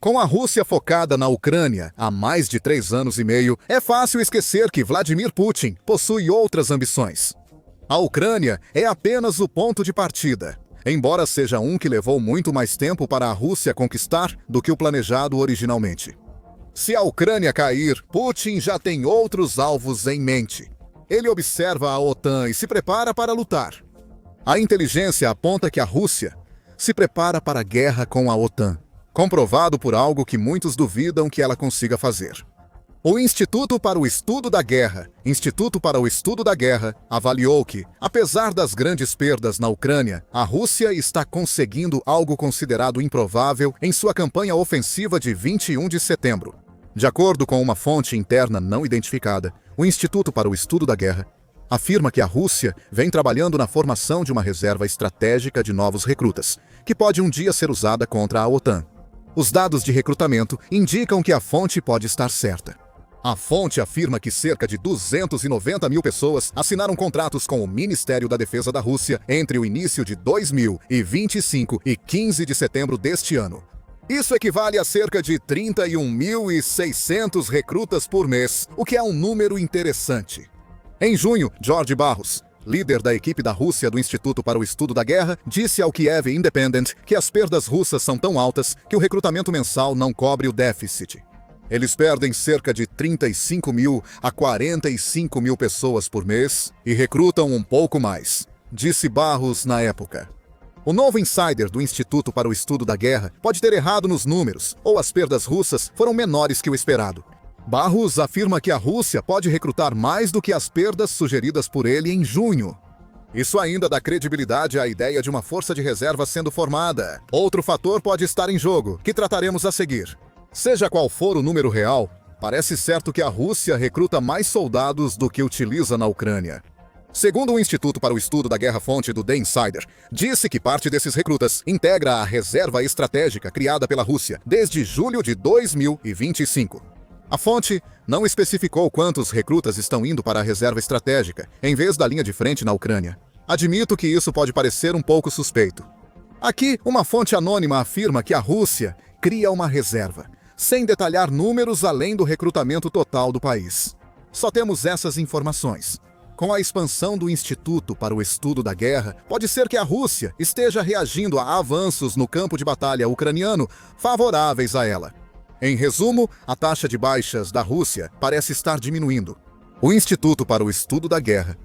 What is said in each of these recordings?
Com a Rússia focada na Ucrânia há mais de 3 anos e meio, é fácil esquecer que Vladimir Putin possui outras ambições. A Ucrânia é apenas o ponto de partida, embora seja um que levou muito mais tempo para a Rússia conquistar do que o planejado originalmente. Se a Ucrânia cair, Putin já tem outros alvos em mente. Ele observa a OTAN e se prepara para lutar. A inteligência aponta que a Rússia se prepara para a guerra com a OTAN, comprovado por algo que muitos duvidam que ela consiga fazer. O Instituto para o Estudo da Guerra, avaliou que, apesar das grandes perdas na Ucrânia, a Rússia está conseguindo algo considerado improvável em sua campanha ofensiva de 21 de setembro. De acordo com uma fonte interna não identificada, o Instituto para o Estudo da Guerra afirma que a Rússia vem trabalhando na formação de uma reserva estratégica de novos recrutas, que pode um dia ser usada contra a OTAN. Os dados de recrutamento indicam que a fonte pode estar certa. A fonte afirma que cerca de 290 mil pessoas assinaram contratos com o Ministério da Defesa da Rússia entre o início de 2025 e 15 de setembro deste ano. Isso equivale a cerca de 31.600 recrutas por mês, o que é um número interessante. Em junho, George Barros, líder da equipe da Rússia do Instituto para o Estudo da Guerra, disse ao Kiev Independent que as perdas russas são tão altas que o recrutamento mensal não cobre o déficit. Eles perdem cerca de 35 mil a 45 mil pessoas por mês e recrutam um pouco mais, disse Barros na época. O novo insider do Instituto para o Estudo da Guerra pode ter errado nos números, ou as perdas russas foram menores que o esperado. Barros afirma que a Rússia pode recrutar mais do que as perdas sugeridas por ele em junho. Isso ainda dá credibilidade à ideia de uma força de reserva sendo formada. Outro fator pode estar em jogo, que trataremos a seguir. Seja qual for o número real, parece certo que a Rússia recruta mais soldados do que utiliza na Ucrânia. Segundo o Instituto para o Estudo da Guerra, fonte do The Insider, disse que parte desses recrutas integra a reserva estratégica criada pela Rússia desde julho de 2025. A fonte não especificou quantos recrutas estão indo para a reserva estratégica, em vez da linha de frente na Ucrânia. Admito que isso pode parecer um pouco suspeito. Aqui, uma fonte anônima afirma que a Rússia cria uma reserva, sem detalhar números além do recrutamento total do país. Só temos essas informações. Com a expansão do Instituto para o Estudo da Guerra, pode ser que a Rússia esteja reagindo a avanços no campo de batalha ucraniano favoráveis a ela. Em resumo, a taxa de baixas da Rússia parece estar diminuindo. O Instituto para o Estudo da Guerra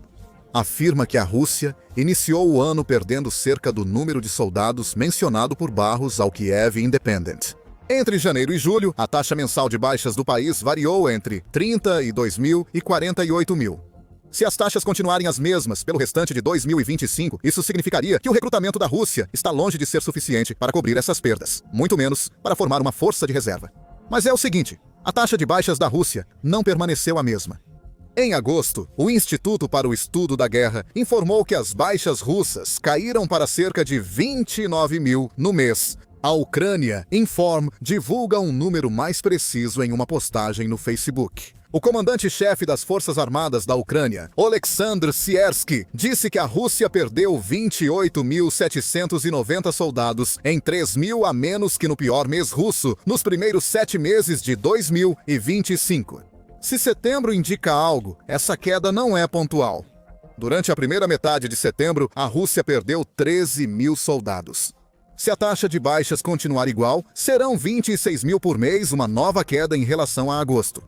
afirma que a Rússia iniciou o ano perdendo cerca do número de soldados mencionado por Barros ao Kiev Independent. Entre janeiro e julho, a taxa mensal de baixas do país variou entre 32 mil e 48 mil. Se as taxas continuarem as mesmas pelo restante de 2025, isso significaria que o recrutamento da Rússia está longe de ser suficiente para cobrir essas perdas, muito menos para formar uma força de reserva. Mas é o seguinte, a taxa de baixas da Rússia não permaneceu a mesma. Em agosto, o Instituto para o Estudo da Guerra informou que as baixas russas caíram para cerca de 29 mil no mês. A Ucrânia Inform divulga um número mais preciso em uma postagem no Facebook. O comandante-chefe das Forças Armadas da Ucrânia, Oleksandr Siersky, disse que a Rússia perdeu 28.790 soldados, em 3 mil a menos que no pior mês russo, nos primeiros 7 meses de 2025. Se setembro indica algo, essa queda não é pontual. Durante a primeira metade de setembro, a Rússia perdeu 13 mil soldados. Se a taxa de baixas continuar igual, serão 26 mil por mês, uma nova queda em relação a agosto.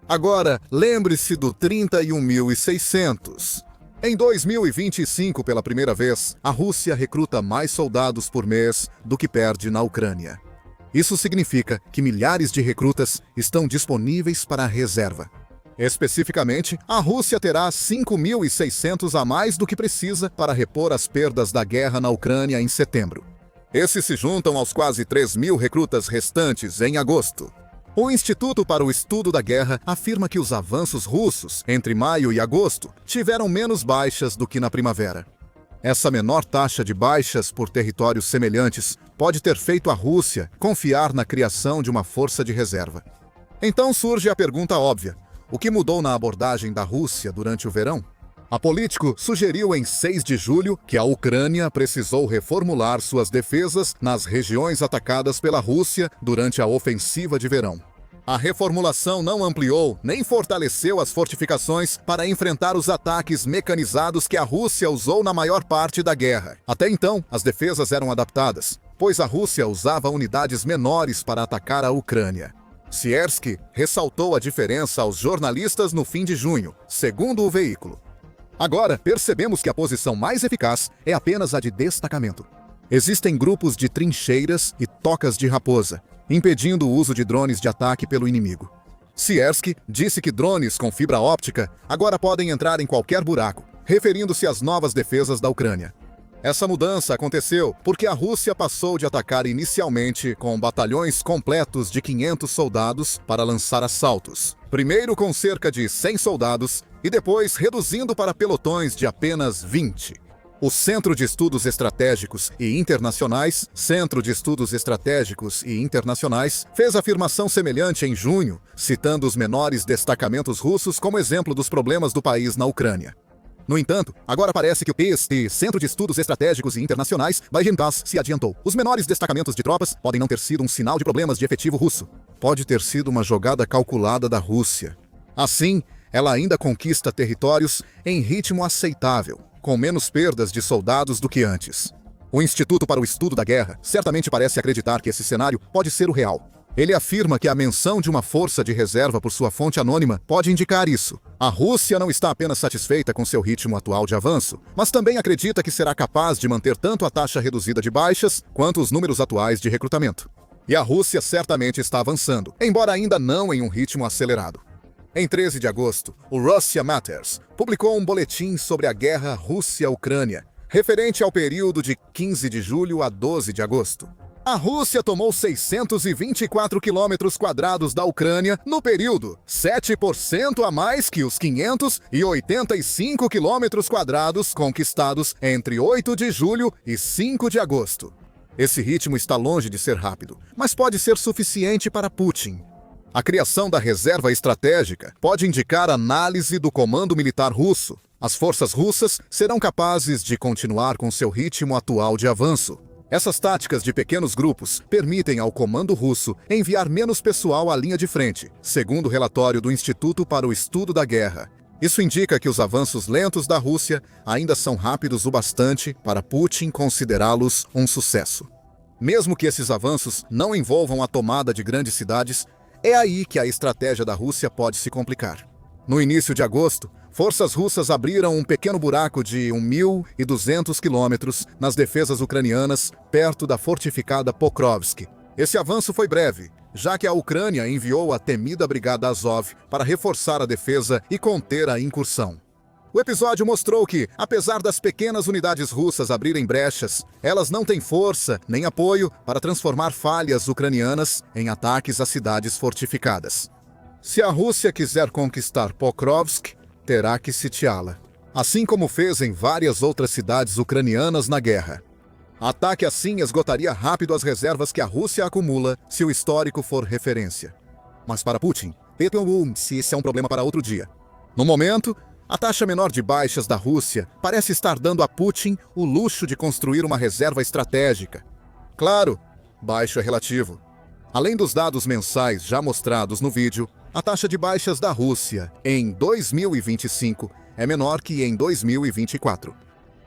Agora, lembre-se do 31.600. Em 2025, pela primeira vez, a Rússia recruta mais soldados por mês do que perde na Ucrânia. Isso significa que milhares de recrutas estão disponíveis para a reserva. Especificamente, a Rússia terá 5.600 a mais do que precisa para repor as perdas da guerra na Ucrânia em setembro. Esses se juntam aos quase 3 mil recrutas restantes em agosto. O Instituto para o Estudo da Guerra afirma que os avanços russos, entre maio e agosto, tiveram menos baixas do que na primavera. Essa menor taxa de baixas por territórios semelhantes pode ter feito a Rússia confiar na criação de uma força de reserva. Então surge a pergunta óbvia: o que mudou na abordagem da Rússia durante o verão? A Político sugeriu em 6 de julho que a Ucrânia precisou reformular suas defesas nas regiões atacadas pela Rússia durante a ofensiva de verão. A reformulação não ampliou nem fortaleceu as fortificações para enfrentar os ataques mecanizados que a Rússia usou na maior parte da guerra. Até então, as defesas eram adaptadas, pois a Rússia usava unidades menores para atacar a Ucrânia. Siersky ressaltou a diferença aos jornalistas no fim de junho, segundo o veículo. Agora, percebemos que a posição mais eficaz é apenas a de destacamento. Existem grupos de trincheiras e tocas de raposa, impedindo o uso de drones de ataque pelo inimigo. Siersky disse que drones com fibra óptica agora podem entrar em qualquer buraco, referindo-se às novas defesas da Ucrânia. Essa mudança aconteceu porque a Rússia passou de atacar inicialmente com batalhões completos de 500 soldados para lançar assaltos. Primeiro com cerca de 100 soldados e depois reduzindo para pelotões de apenas 20. O Centro de Estudos Estratégicos e Internacionais, fez afirmação semelhante em junho, citando os menores destacamentos russos como exemplo dos problemas do país na Ucrânia. No entanto, agora parece que este Centro de Estudos Estratégicos e Internacionais se adiantou. Os menores destacamentos de tropas podem não ter sido um sinal de problemas de efetivo russo. Pode ter sido uma jogada calculada da Rússia. Assim, ela ainda conquista territórios em ritmo aceitável, com menos perdas de soldados do que antes. O Instituto para o Estudo da Guerra certamente parece acreditar que esse cenário pode ser o real. Ele afirma que a menção de uma força de reserva por sua fonte anônima pode indicar isso. A Rússia não está apenas satisfeita com seu ritmo atual de avanço, mas também acredita que será capaz de manter tanto a taxa reduzida de baixas quanto os números atuais de recrutamento. E a Rússia certamente está avançando, embora ainda não em um ritmo acelerado. Em 13 de agosto, o Russia Matters publicou um boletim sobre a guerra Rússia-Ucrânia, referente ao período de 15 de julho a 12 de agosto. A Rússia tomou 624 quilômetros quadrados da Ucrânia no período, 7% a mais que os 585 quilômetros quadrados conquistados entre 8 de julho e 5 de agosto. Esse ritmo está longe de ser rápido, mas pode ser suficiente para Putin. A criação da reserva estratégica pode indicar análise do comando militar russo. As forças russas serão capazes de continuar com seu ritmo atual de avanço. Essas táticas de pequenos grupos permitem ao comando russo enviar menos pessoal à linha de frente, segundo o relatório do Instituto para o Estudo da Guerra. Isso indica que os avanços lentos da Rússia ainda são rápidos o bastante para Putin considerá-los um sucesso. Mesmo que esses avanços não envolvam a tomada de grandes cidades, é aí que a estratégia da Rússia pode se complicar. No início de agosto, forças russas abriram um pequeno buraco de 1.200 quilômetros nas defesas ucranianas, perto da fortificada Pokrovsk. Esse avanço foi breve, já que a Ucrânia enviou a temida Brigada Azov para reforçar a defesa e conter a incursão. O episódio mostrou que, apesar das pequenas unidades russas abrirem brechas, elas não têm força nem apoio para transformar falhas ucranianas em ataques a cidades fortificadas. Se a Rússia quiser conquistar Pokrovsk, terá que sitiá-la, assim como fez em várias outras cidades ucranianas na guerra. Ataque assim esgotaria rápido as reservas que a Rússia acumula se o histórico for referência. Mas para Putin, se esse é um problema para outro dia. No momento, a taxa menor de baixas da Rússia parece estar dando a Putin o luxo de construir uma reserva estratégica. Claro, baixo é relativo. Além dos dados mensais já mostrados no vídeo, a taxa de baixas da Rússia em 2025 é menor que em 2024.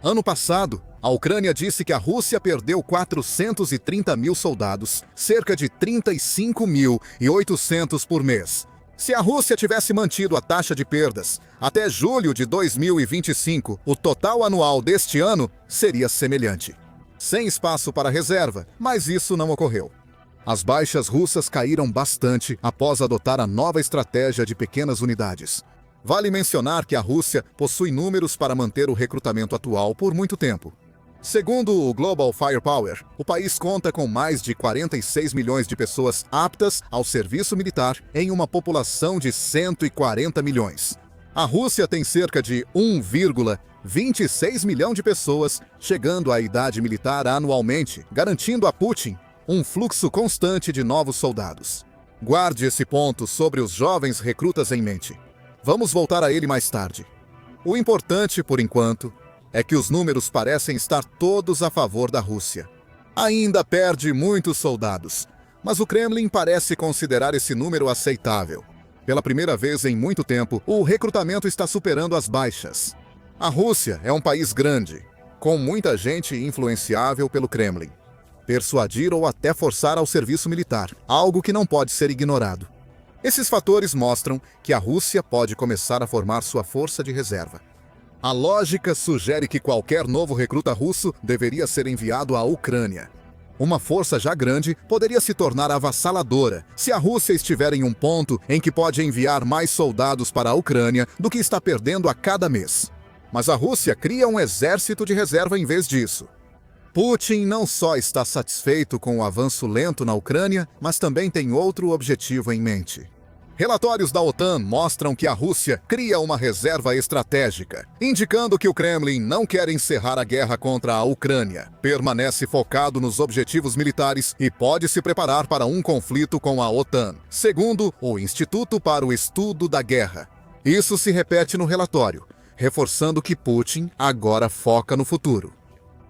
Ano passado, a Ucrânia disse que a Rússia perdeu 430 mil soldados, cerca de 35.800 por mês. Se a Rússia tivesse mantido a taxa de perdas até julho de 2025, o total anual deste ano seria semelhante. Sem espaço para reserva, mas isso não ocorreu. As baixas russas caíram bastante após adotar a nova estratégia de pequenas unidades. Vale mencionar que a Rússia possui números para manter o recrutamento atual por muito tempo. Segundo o Global Firepower, o país conta com mais de 46 milhões de pessoas aptas ao serviço militar em uma população de 140 milhões. A Rússia tem cerca de 1,26 milhão de pessoas chegando à idade militar anualmente, garantindo a Putin um fluxo constante de novos soldados. Guarde esse ponto sobre os jovens recrutas em mente. Vamos voltar a ele mais tarde. O importante, por enquanto, é que os números parecem estar todos a favor da Rússia. Ainda perde muitos soldados, mas o Kremlin parece considerar esse número aceitável. Pela primeira vez em muito tempo, o recrutamento está superando as baixas. A Rússia é um país grande, com muita gente influenciável pelo Kremlin. Persuadir ou até forçar ao serviço militar, algo que não pode ser ignorado. Esses fatores mostram que a Rússia pode começar a formar sua força de reserva. A lógica sugere que qualquer novo recruta russo deveria ser enviado à Ucrânia. Uma força já grande poderia se tornar avassaladora se a Rússia estiver em um ponto em que pode enviar mais soldados para a Ucrânia do que está perdendo a cada mês. Mas a Rússia cria um exército de reserva em vez disso. Putin não só está satisfeito com o avanço lento na Ucrânia, mas também tem outro objetivo em mente. Relatórios da OTAN mostram que a Rússia cria uma reserva estratégica, indicando que o Kremlin não quer encerrar a guerra contra a Ucrânia, permanece focado nos objetivos militares e pode se preparar para um conflito com a OTAN, segundo o Instituto para o Estudo da Guerra. Isso se repete no relatório, reforçando que Putin agora foca no futuro.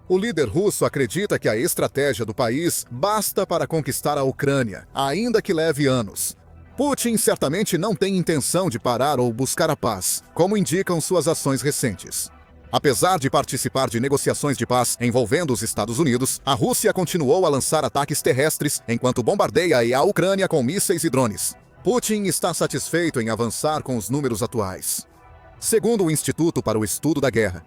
O líder russo acredita que a estratégia do país basta para conquistar a Ucrânia, ainda que leve anos. Putin certamente não tem intenção de parar ou buscar a paz, como indicam suas ações recentes. Apesar de participar de negociações de paz envolvendo os Estados Unidos, a Rússia continuou a lançar ataques terrestres enquanto bombardeia a Ucrânia com mísseis e drones. Putin está satisfeito em avançar com os números atuais. Segundo o Instituto para o Estudo da Guerra,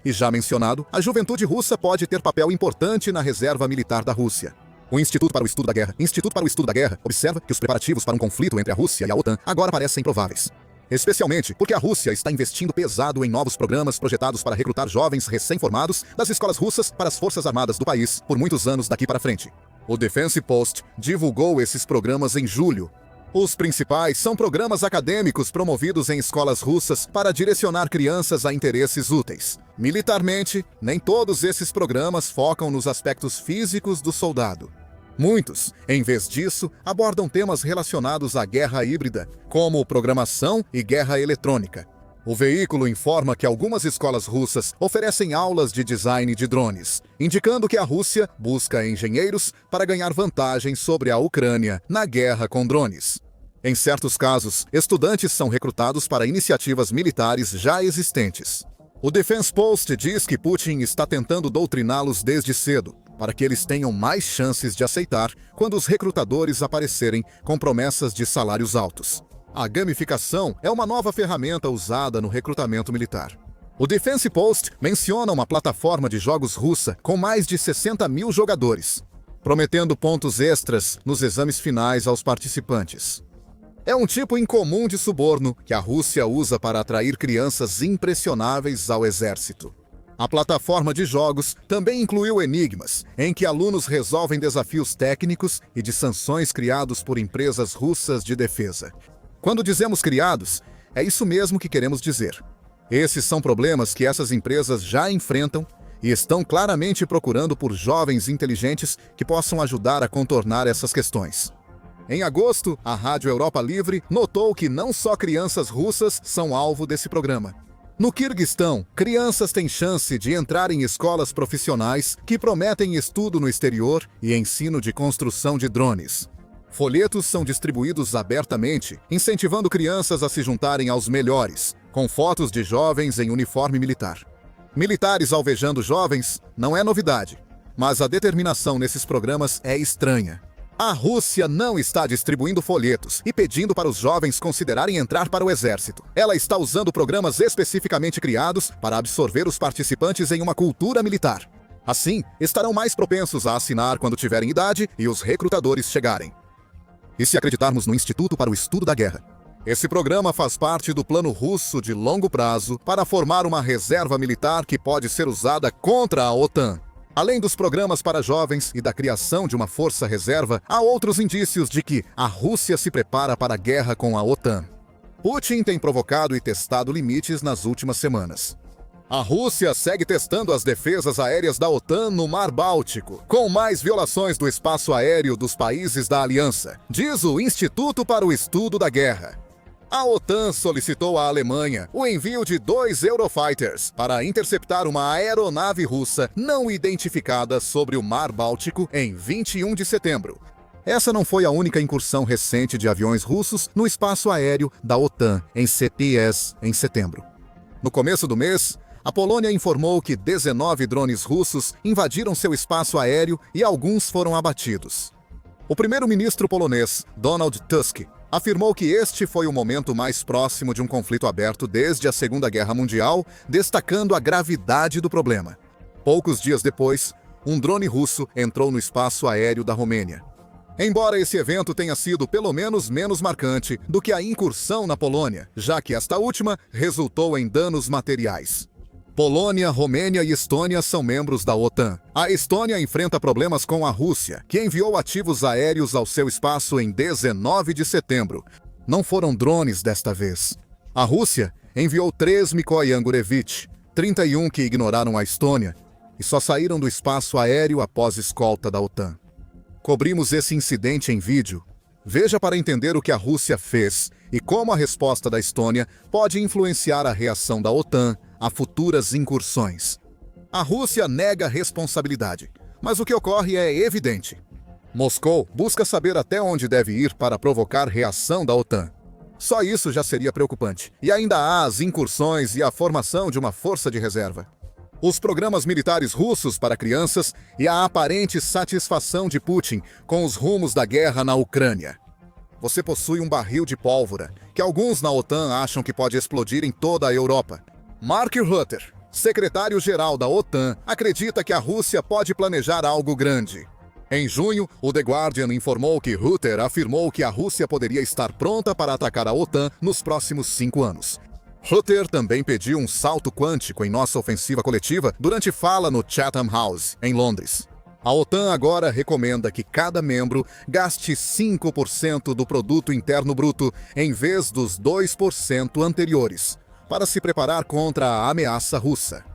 e já mencionado, a juventude russa pode ter papel importante na reserva militar da Rússia. O Instituto para o Estudo da Guerra observa que os preparativos para um conflito entre a Rússia e a OTAN agora parecem prováveis. Especialmente porque a Rússia está investindo pesado em novos programas projetados para recrutar jovens recém-formados das escolas russas para as forças armadas do país por muitos anos daqui para frente. O Defense Post divulgou esses programas em julho. Os principais são programas acadêmicos promovidos em escolas russas para direcionar crianças a interesses úteis. Militarmente, nem todos esses programas focam nos aspectos físicos do soldado. Muitos, em vez disso, abordam temas relacionados à guerra híbrida, como programação e guerra eletrônica. O veículo informa que algumas escolas russas oferecem aulas de design de drones, indicando que a Rússia busca engenheiros para ganhar vantagem sobre a Ucrânia na guerra com drones. Em certos casos, estudantes são recrutados para iniciativas militares já existentes. O Defense Post diz que Putin está tentando doutriná-los desde cedo, para que eles tenham mais chances de aceitar quando os recrutadores aparecerem com promessas de salários altos. A gamificação é uma nova ferramenta usada no recrutamento militar. O Defense Post menciona uma plataforma de jogos russa com mais de 60 mil jogadores, prometendo pontos extras nos exames finais aos participantes. É um tipo incomum de suborno que a Rússia usa para atrair crianças impressionáveis ao exército. A plataforma de jogos também incluiu enigmas, em que alunos resolvem desafios técnicos e de sanções criados por empresas russas de defesa. Quando dizemos criados, é isso mesmo que queremos dizer. Esses são problemas que essas empresas já enfrentam e estão claramente procurando por jovens inteligentes que possam ajudar a contornar essas questões. Em agosto, a Rádio Europa Livre notou que não só crianças russas são alvo desse programa. No Quirguistão, crianças têm chance de entrar em escolas profissionais que prometem estudo no exterior e ensino de construção de drones. Folhetos são distribuídos abertamente, incentivando crianças a se juntarem aos melhores, com fotos de jovens em uniforme militar. Militares alvejando jovens não é novidade, mas a determinação nesses programas é estranha. A Rússia não está distribuindo folhetos e pedindo para os jovens considerarem entrar para o exército. Ela está usando programas especificamente criados para absorver os participantes em uma cultura militar. Assim, estarão mais propensos a assinar quando tiverem idade e os recrutadores chegarem. E se acreditarmos no Instituto para o Estudo da Guerra, esse programa faz parte do plano russo de longo prazo para formar uma reserva militar que pode ser usada contra a OTAN. Além dos programas para jovens e da criação de uma força-reserva, há outros indícios de que a Rússia se prepara para a guerra com a OTAN. Putin tem provocado e testado limites nas últimas semanas. A Rússia segue testando as defesas aéreas da OTAN no Mar Báltico, com mais violações do espaço aéreo dos países da aliança, diz o Instituto para o Estudo da Guerra. A OTAN solicitou à Alemanha o envio de 2 Eurofighters para interceptar uma aeronave russa não identificada sobre o Mar Báltico em 21 de setembro. Essa não foi a única incursão recente de aviões russos no espaço aéreo da OTAN em CPS em setembro. No começo do mês, a Polônia informou que 19 drones russos invadiram seu espaço aéreo e alguns foram abatidos. O primeiro-ministro polonês, Donald Tusk, afirmou que este foi o momento mais próximo de um conflito aberto desde a Segunda Guerra Mundial, destacando a gravidade do problema. Poucos dias depois, um drone russo entrou no espaço aéreo da Romênia. Embora esse evento tenha sido pelo menos marcante do que a incursão na Polônia, já que esta última resultou em danos materiais. Polônia, Romênia e Estônia são membros da OTAN. A Estônia enfrenta problemas com a Rússia, que enviou ativos aéreos ao seu espaço em 19 de setembro. Não foram drones desta vez. A Rússia enviou 3 Mikoy Angurevich, 31 que ignoraram a Estônia, e só saíram do espaço aéreo após escolta da OTAN. Cobrimos esse incidente em vídeo. Veja para entender o que a Rússia fez e como a resposta da Estônia pode influenciar a reação da OTAN a futuras incursões. A Rússia nega responsabilidade, mas o que ocorre é evidente. Moscou busca saber até onde deve ir para provocar reação da OTAN. Só isso já seria preocupante. E ainda há as incursões e a formação de uma força de reserva. Os programas militares russos para crianças e a aparente satisfação de Putin com os rumos da guerra na Ucrânia. Você possui um barril de pólvora, que alguns na OTAN acham que pode explodir em toda a Europa. Mark Rutte, secretário-geral da OTAN, acredita que a Rússia pode planejar algo grande. Em junho, o The Guardian informou que Rutte afirmou que a Rússia poderia estar pronta para atacar a OTAN nos próximos 5 anos. Rutte também pediu um salto quântico em nossa ofensiva coletiva durante fala no Chatham House, em Londres. A OTAN agora recomenda que cada membro gaste 5% do produto interno bruto em vez dos 2% anteriores, para se preparar contra a ameaça russa.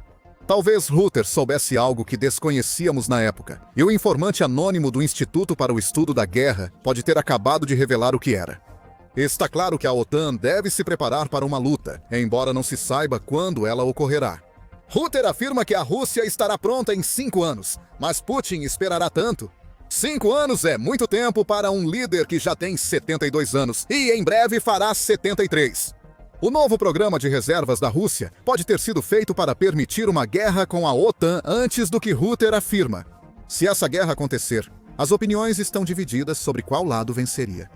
Talvez Rutte soubesse algo que desconhecíamos na época, e o informante anônimo do Instituto para o Estudo da Guerra pode ter acabado de revelar o que era. Está claro que a OTAN deve se preparar para uma luta, embora não se saiba quando ela ocorrerá. Rutte afirma que a Rússia estará pronta em 5 anos, mas Putin esperará tanto. 5 anos é muito tempo para um líder que já tem 72 anos e em breve fará 73. O novo programa de reservas da Rússia pode ter sido feito para permitir uma guerra com a OTAN antes do que Rutte afirma. Se essa guerra acontecer, as opiniões estão divididas sobre qual lado venceria.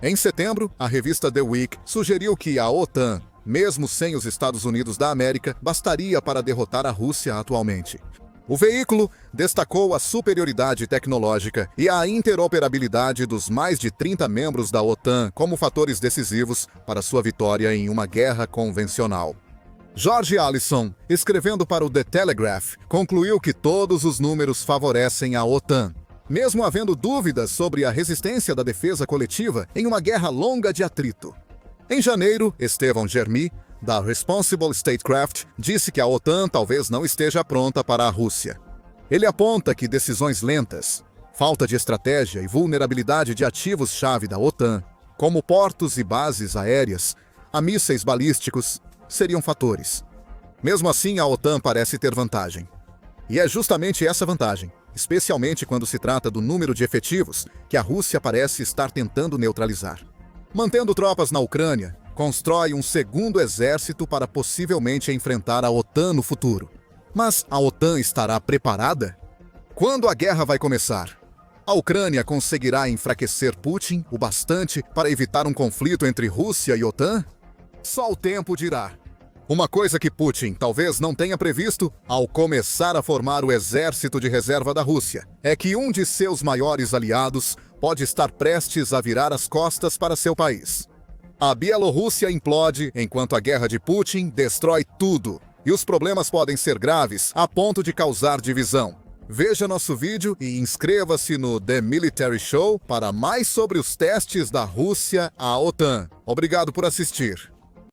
Em setembro, a revista The Week sugeriu que a OTAN, mesmo sem os Estados Unidos da América, bastaria para derrotar a Rússia atualmente. O veículo destacou a superioridade tecnológica e a interoperabilidade dos mais de 30 membros da OTAN como fatores decisivos para sua vitória em uma guerra convencional. George Allison, escrevendo para o The Telegraph, concluiu que todos os números favorecem a OTAN, mesmo havendo dúvidas sobre a resistência da defesa coletiva em uma guerra longa de atrito. Em janeiro, Estevão Germi, da Responsible Statecraft, disse que a OTAN talvez não esteja pronta para a Rússia. Ele aponta que decisões lentas, falta de estratégia e vulnerabilidade de ativos-chave da OTAN, como portos e bases aéreas, a mísseis balísticos, seriam fatores. Mesmo assim, a OTAN parece ter vantagem. E é justamente essa vantagem, especialmente quando se trata do número de efetivos, que a Rússia parece estar tentando neutralizar. Mantendo tropas na Ucrânia, constrói um segundo exército para possivelmente enfrentar a OTAN no futuro. Mas a OTAN estará preparada? Quando a guerra vai começar? A Ucrânia conseguirá enfraquecer Putin o bastante para evitar um conflito entre Rússia e OTAN? Só o tempo dirá. Uma coisa que Putin talvez não tenha previsto ao começar a formar o exército de reserva da Rússia é que um de seus maiores aliados pode estar prestes a virar as costas para seu país. A Bielorrússia implode enquanto a guerra de Putin destrói tudo, e os problemas podem ser graves a ponto de causar divisão. Veja nosso vídeo e inscreva-se no The Military Show para mais sobre os testes da Rússia à OTAN. Obrigado por assistir.